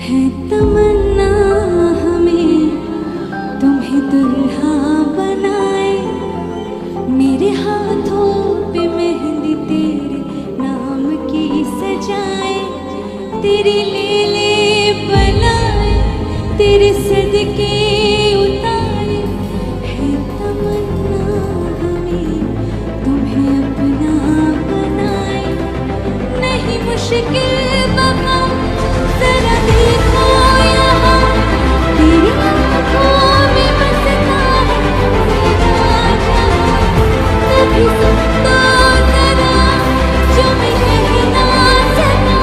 है तमन्ना हमें तुम्हें दुल्हा बनाए, मेरे हाथों पे मेहंदी तेरे नाम की सजाए, तेरी ले ले बनाए, तेरे सदके उतारे, है तमन्ना हमें तुम्हें अपना बनाए। नहीं मुश्किल बाबा जरा देखो यहाँ, तेरी आँखों में बसता है मेरा जहाँ, तभी सुन तो जरा जो मैं कह ना सका,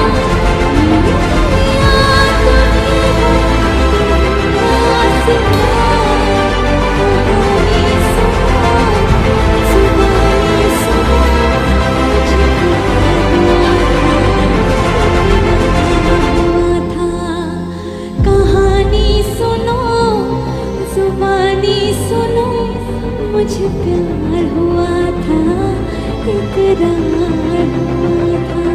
मेरी दुनिया तुम्हीं हो, तुम आसिफ़ कहानी सुनो, ज़ुबानी सुनो, मुझे प्यार हुआ था, इकरार हुआ था।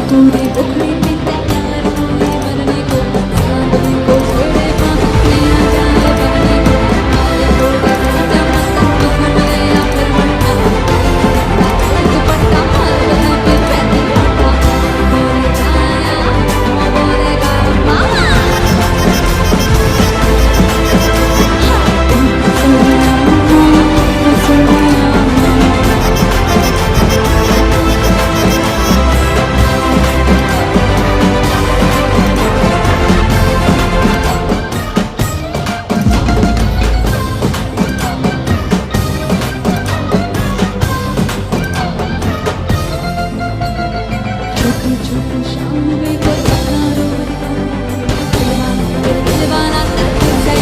पूरी टुकड़ी में तैयार हुई मरने को, सामने को छोड़े बाहों में आ जाए बनने को, आए थोड़ा जब तक मन गया फिर मटका, दुपट्टा मार बना के पहने पट्टा, बोले जाया वो बोलेगा मामा, छोटी छोटी शाम में कोई अपना रो रहा है, दिलवाना दिलवाना दिल से